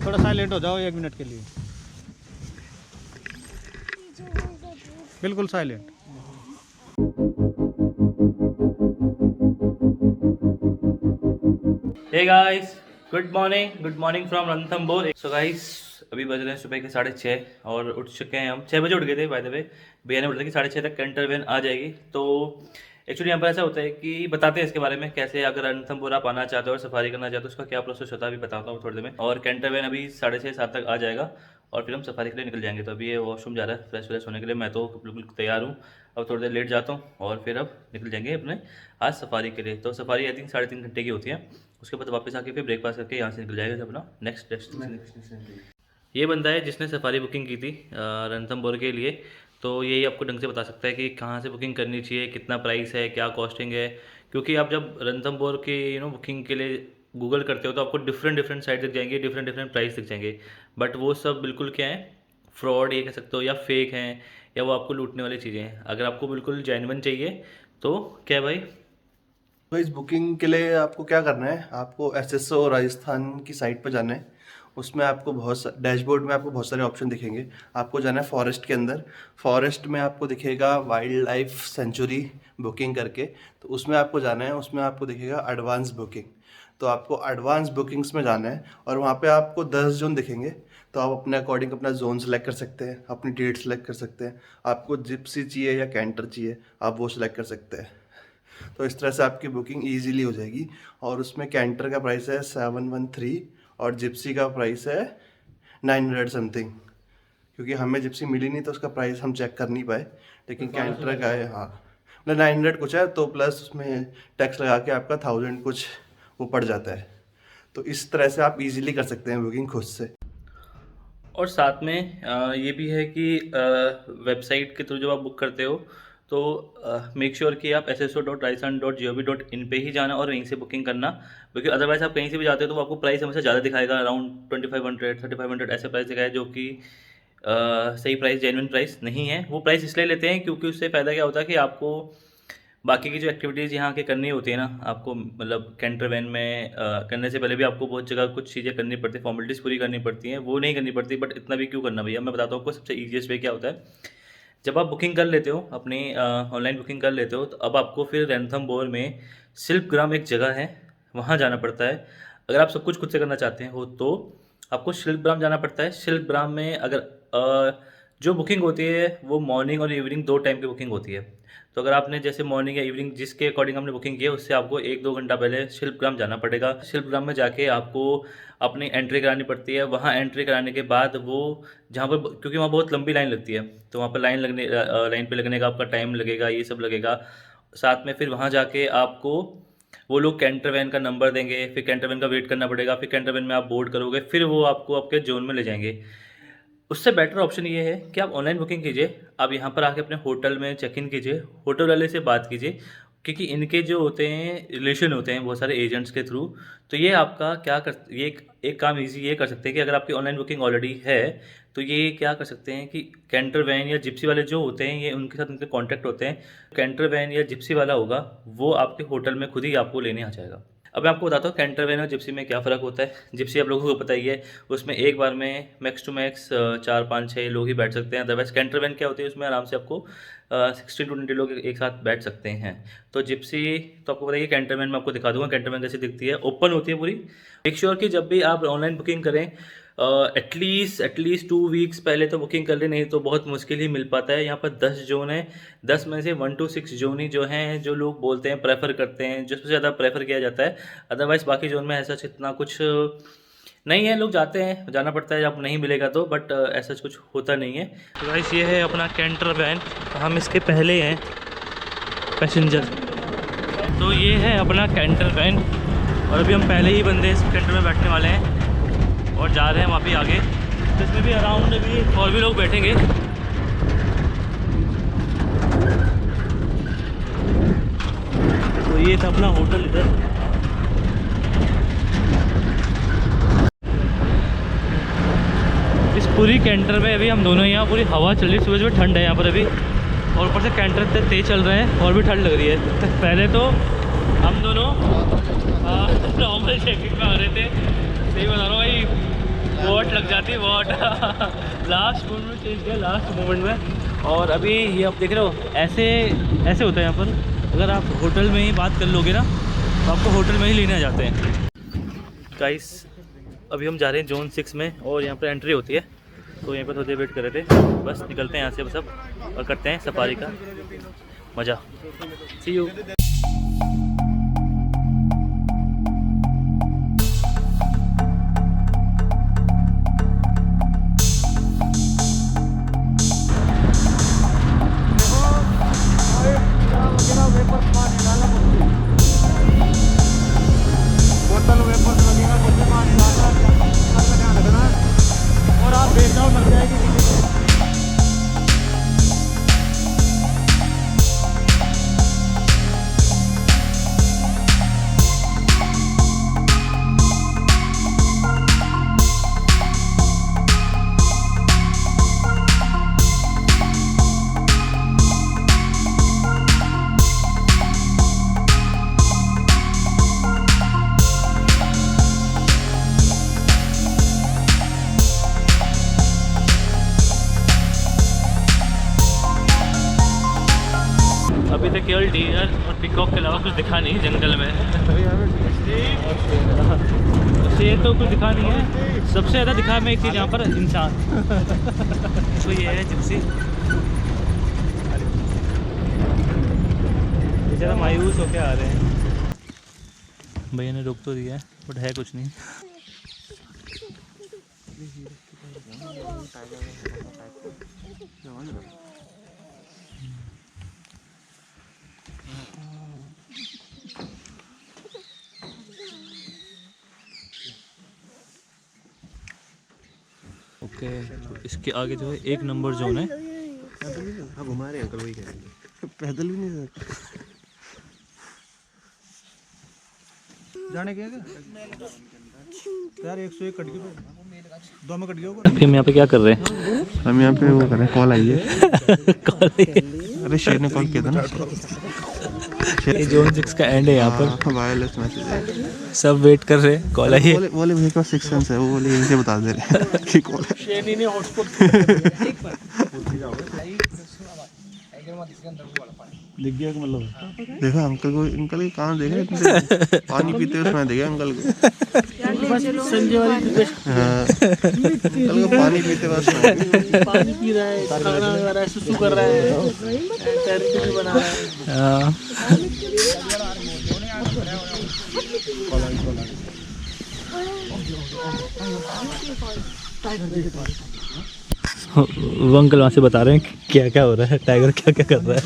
थोड़ा साइलेंट हो जाओ 1 मिनट के लिए, बिल्कुल silent. Hey guys, good morning from Ranthambore. So guys, अभी बज रहे हैं सुबह के 6:30 और उठ चुके हैं हम। 6 बजे उठ गए थे बाय द वे। भैया ने बोला था कि 6:30 तक कैंटर वैन आ जाएगी। तो एक्चुअली यहाँ पर ऐसा होता है कि बताते हैं इसके बारे में, कैसे अगर रणथंबोर आप आना चाहते हो और सफारी करना चाहते हो उसका क्या प्रोसेस होता है अभी बताता हूँ थोड़ी देर में। और कैंटर वैन अभी 6:30-7 तक आ जाएगा और फिर हम सफारी के लिए निकल जाएंगे। तो अभी ये वॉशरूम जा रहा है फ्रेश होने के लिए। मैं तो बिल्कुल तैयार हूँ, अब थोड़ी देर लेट जाता हूँ और फिर अब निकल जाएंगे अपने आज सफारी के लिए। तो सफारी आई थिंक 3.5 घंटे की होती है। उसके बाद वापस आके फिर ब्रेकफास्ट करके यहाँ से निकल जाएगा अपना नेक्स्ट डेस्टिनेशन। ये बंदा है जिसने सफारी बुकिंग की थी रणथंबोर के लिए, तो यही आपको ढंग से बता सकता है कि कहाँ से बुकिंग करनी चाहिए, कितना प्राइस है, क्या कॉस्टिंग है। क्योंकि आप जब रणथंबोर की बुकिंग के लिए गूगल करते हो तो आपको डिफरेंट साइट दिख जाएंगे, डिफरेंट प्राइस दिख जाएंगे। बट वो सब बिल्कुल क्या है, फ्रॉड ये कह सकते हो, या फेक हैं, या वो आपको लूटने वाली चीज़ें हैं। अगर आपको बिल्कुल जेन्युइन चाहिए तो क्या है भाई। तो इस बुकिंग के लिए आपको क्या करना है, आपको एसएसओ राजस्थान की साइट पर जाना है। उसमें आपको डैशबोर्ड में आपको बहुत सारे ऑप्शन दिखेंगे। आपको जाना है फॉरेस्ट के अंदर। फॉरेस्ट में आपको दिखेगा वाइल्ड लाइफ सेंचुरी बुकिंग करके, तो उसमें आपको जाना है। उसमें आपको दिखेगा एडवांस बुकिंग, तो आपको एडवांस बुकिंग्स में जाना है और वहाँ पे आपको 10 जोन दिखेंगे। तो आप अपने अकॉर्डिंग अपना जोन सेलेक्ट कर सकते हैं, अपनी डेट सेलेक्ट कर सकते हैं। आपको जिप्सी चाहिए या कैंटर चाहिए, आप वो सिलेक्ट कर सकते हैं। तो इस तरह से आपकी बुकिंग ईजीली हो जाएगी। और उसमें कैंटर का प्राइस है 713 और जिप्सी का प्राइस है 900 समथिंग। क्योंकि हमें जिप्सी मिली नहीं तो उसका प्राइस हम चेक कर नहीं पाए, लेकिन कैंटर का है हाँ, मतलब 900 कुछ है। तो प्लस उसमें टैक्स लगा के आपका 1000 कुछ वो पड़ जाता है। तो इस तरह से आप इजीली कर सकते हैं बुकिंग खुद से। और साथ में ये भी है कि वेबसाइट के थ्रू जब आप बुक करते हो तो मेक श्योर कि आप sso.rajasthan.gov.in पे ही जाना और वहीं से बुकिंग करना। क्योंकि अदरवाइज आप कहीं से भी जाते हो तो वो आपको प्राइस हमेशा ज़्यादा दिखाएगा, अराउंड 2500 3500 ऐसे प्राइस दिखाएगा, जो कि सही प्राइस, जेन्युइन प्राइस नहीं है। वो प्राइस इसलिए लेते हैं क्योंकि उससे फ़ायदा क्या होता है कि आपको बाकी की जो एक्टिविटीज़ यहाँ के करनी होती है ना, आपको मतलब कैंटर वैन में करने से पहले भी आपको बहुत जगह कुछ चीज़ें करनी पड़ती है, फॉर्मेलिटीज़ पूरी करनी पड़ती हैं, वो नहीं करनी पड़ती। बट इतना भी क्यों करना भैया, मैं बताता हूँ आपको सबसे ईजीएस्ट वे क्या होता है। जब आप बुकिंग कर लेते हो, अपनी ऑनलाइन बुकिंग कर लेते हो, तो अब आपको फिर रणथंबोर में शिल्पग्राम एक जगह है, वहाँ जाना पड़ता है। अगर आप सब कुछ खुद से करना चाहते हो तो आपको शिल्पग्राम जाना पड़ता है। शिल्पग्राम में अगर जो बुकिंग होती है वो मॉर्निंग और इवनिंग 2 टाइम की बुकिंग होती है। तो अगर आपने जैसे मॉर्निंग या इवनिंग जिसके अकॉर्डिंग आपने बुकिंग की है, उससे आपको 1-2 घंटा पहले शिल्पग्राम जाना पड़ेगा। शिल्पग्राम में जाके आपको अपनी एंट्री करानी पड़ती है। वहाँ एंट्री कराने के बाद वो जहाँ पर, क्योंकि वहाँ बहुत लंबी लाइन लगती है, तो वहाँ पर लाइन पे लगने का आपका टाइम लगेगा, ये सब लगेगा। साथ में फिर वहाँ जाके आपको वो लोग कैंटर वैन का नंबर देंगे, फिर कैंटर वैन का वेट करना पड़ेगा, फिर कैंटर वैन में आप बोर्ड करोगे, फिर वो आपको आपके जोन में ले जाएंगे। उससे बेटर ऑप्शन ये है कि आप ऑनलाइन बुकिंग कीजिए। आप यहाँ पर आके अपने होटल में चेक इन कीजिए, होटल वाले से बात कीजिए, क्योंकि इनके जो होते हैं रिलेशन होते हैं बहुत सारे एजेंट्स के थ्रू। तो ये आपका क्या कर, ये एक काम इजी ये कर सकते हैं कि अगर आपकी ऑनलाइन बुकिंग ऑलरेडी है तो ये क्या कर सकते हैं कि कैंटर वैन या जिप्सी वाले जो होते हैं, ये उनके साथ उनके कॉन्टैक्ट होते हैं। कैंटर वैन या जिप्सी वाला होगा, वो आपके होटल में खुद ही आपको लेने आ जाएगा। अब मैं आपको बताता हूँ कैंटर वैन और जिप्सी में क्या फ़र्क होता है। जिप्सी आप लोगों को पता ही है, उसमें एक बार में मैक्स टू मैक्स 4-5-6 लोग ही बैठ सकते हैं। अदरवाइज कैंटर वैन क्या होती है, उसमें आराम से आपको 16 to 20 लोग एक साथ बैठ सकते हैं। तो जिप्सी तो आपको बताइए, कैंटर वैन में आपको दिखा दूंगा कैंटर वैन कैसे दिखती है। ओपन होती है पूरी। मेक श्योर कि जब भी आप ऑनलाइन बुकिंग करें एटलीस्ट 2 वीक्स पहले तो बुकिंग कर ले, नहीं तो बहुत मुश्किल ही मिल पाता है। यहाँ पर 10 जोन है, 10 में से 1 to 6 जोन ही जो हैं जो लोग बोलते हैं प्रेफर करते हैं, जो सबसे ज़्यादा प्रेफर किया जाता है। अदरवाइज़ बाकी जोन में ऐसा इतना कुछ नहीं है, लोग जाते हैं, जाना पड़ता है जब नहीं मिलेगा तो, बट ऐसा कुछ होता नहीं है। तो गाइस ये है अपना कैंटर वैन, हम इसके पहले हैं पैसेंजर। तो ये है अपना कैंटर वैन और अभी हम पहले ही बंदे इस कैंटर में बैठने वाले हैं और जा रहे हैं वहाँ भी आगे। तो इसमें भी अराउंड भी और भी लोग बैठेंगे। तो ये था अपना होटल इधर। इस पूरी कैंटर में अभी हम दोनों यहाँ पूरी हवा चल रही है, सुबह ठंड है यहाँ पर अभी, और ऊपर से कैंटर इतने तेज चल रहे हैं और भी ठंड लग रही है। पहले तो हम दोनों नॉर्मल जैकेट में आ रहे थे, सही बता रहा हूँ भाई, बहुत लग जाती है वॉट। लास्ट मोमेंट में चेंज किया, लास्ट मोमेंट में। और अभी ये आप देख रहे हो, ऐसे ऐसे होता है यहाँ पर। अगर आप होटल में ही बात कर लोगे ना तो आपको होटल में ही लेने आ जाते हैं। गाइस अभी हम जा रहे हैं जोन 6 में और यहाँ पर एंट्री होती है, तो यहीं पर थोड़ी देर वेट कर रहे थे। बस निकलते हैं यहाँ से सब और करते हैं सफारी का मज़ा। सी यू। और आप बैकग्राउंड लग जाएगी। अभी तक केवल डियर और पिकॉक के अलावा कुछ दिखा नहीं जंगल में। शेर तो कुछ दिखा नहीं है। सबसे ज़्यादा दिखा मैं एक चीज़ यहाँ पर, इंसान। तो ये है जिप्सी। ये ज़्यादा मायूस होके आ रहे हैं। भैया ने रोक तो दिया है बट है कुछ नहीं। ओके तो इसके आगे जो है 1 नंबर जोन है। हाँ घुमा रहे हैं अंकल, वही करेंगे। पैदल भी नहीं जाने के यार 101 कट गया, 2 में कट गया। हम यहाँ पे क्या कर रहे हैं? हम यहाँ पे वो कर रहे हैं, कॉल आई है। अरे शेर ने कॉल किया था ना। ये जोन 6 का एंड है यहाँ पर। वायरलेस मैसेज है, सब वेट कर रहे हैं, कॉल आई है। बोले भैया का 6 सेंस है, वो बोले यहीं से बता दे रहे हैं कि कॉल है। शेनी ने हॉटस्पॉट दिख गया मतलब। देखो अंकल को, अंकल के कहाँ देख रहे हैं? पानी पीते हुए सुना देगा अंकल को। संजय वाली हाँ, अंकल को पानी पीते हुए सुना। पानी पी रहा है, खाना खा रहा है, सुसु कर रहा है, टेरिटरी बना रहा है। वो अंकल वहाँ से बता रहे हैं क्या क्या हो रहा है, टाइगर क्या क्या कर रहा है।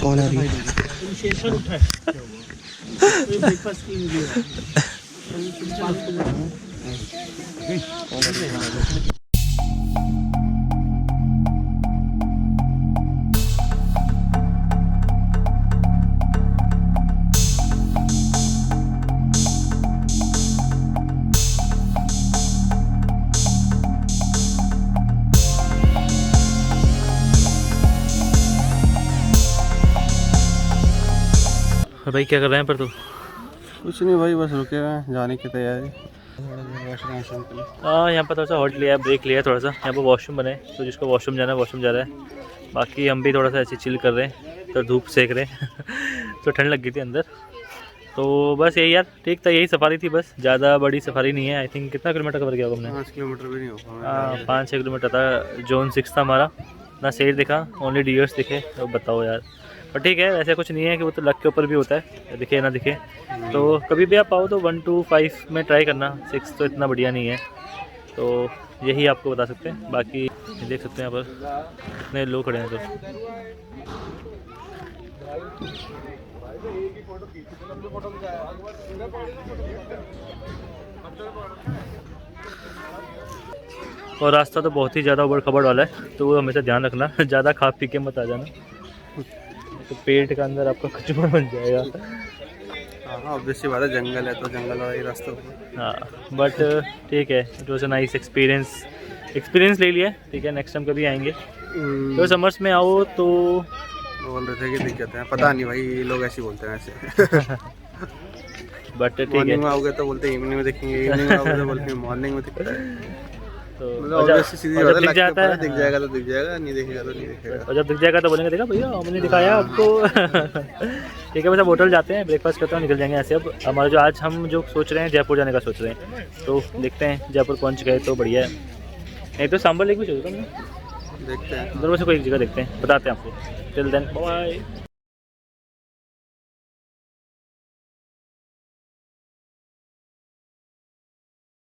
कॉल आ रही है। शेषन उठा है, ब्रेकफास्ट की नहीं दिया। भाई क्या कर रहे हैं पर? तो कुछ नहीं भाई, बस रुके हुए हैं, जाने की तैयारी। हाँ यहाँ पर थोड़ा सा हॉट लिया है, ब्रेक लिया है थोड़ा सा। यहाँ पर वॉशरूम बने, तो जिसको वॉशरूम जाना है वॉशरूम जा रहा है। बाकी हम भी थोड़ा सा ऐसे चिल कर रहे हैं, तो धूप सेक रहे हैं। तो ठंड लग गई थी अंदर। तो बस यही यार, ठीक था, यही सफारी थी बस, ज़्यादा बड़ी सफारी नहीं है। आई थिंक कितना किलोमीटर कवर किया होगा हमने? 5 किलोमीटर भी नहीं होगा। हाँ 5-6 किलोमीटर था। जोन 6 था हमारा। ना शेर दिखा, ओनली डियर्स दिखे। तो बताओ यार, पर ठीक है, ऐसा कुछ नहीं है कि वो तो लक के ऊपर भी होता है, दिखे ना दिखे। तो कभी भी आप आओ तो 1 to 5 में ट्राई करना, 6 तो इतना बढ़िया नहीं है। तो यही आपको बता सकते हैं। बाकी देख सकते हैं यहाँ पर कितने लोग खड़े हैं। और रास्ता तो बहुत ही ज़्यादा उबड़ खबड़ वाला है, तो वो हमेशा ध्यान रखना, ज़्यादा खा पी के मत आ जाना, तो पेट का अंदर आपका कचूमर बन जाएगा। हाँ ऑब्वियसली बात है, जंगल है तो जंगल वाला ही रास्ता होगा। हाँ बट ठीक है, it was a nice experience ले लिया। ठीक है, नेक्स्ट टाइम कभी आएंगे। तो समर्स में आओ तो बोल रहे थे कि दिक्कत है, पता नहीं भाई, लोग ऐसे बोलते हैं ऐसे। बट ठीक है। मॉर्निंग में आओगे तो बोलते इवनिंग में देखेंगे, इवनिंग में आओगे तो बोलते मॉर्निंग में दिखता है। तो मतलब और जब obviously सीधी बात है, दिख जाता है, दिख जाएगा तो दिख जाएगा, नहीं दिखेगा तो नहीं दिखेगा। और जब दिख जाएगा तो बोलेंगे देखा भैया हमने दिखाया आपको। ठीक है, बस अब होटल जाते हैं, ब्रेकफास्ट करते हैं, निकल जाएंगे ऐसे। अब हमारा जो आज हम जो सोच रहे हैं जयपुर जाने का सोच रहे हैं, तो देखते हैं जयपुर पहुंच गए तो बढ़िया है, नहीं तो सांबर लेक भी सोच रहा हूँ, देखते हैं दोनों में से कोई एक जगह देखते हैं, बताते हैं आपको। Till then bye.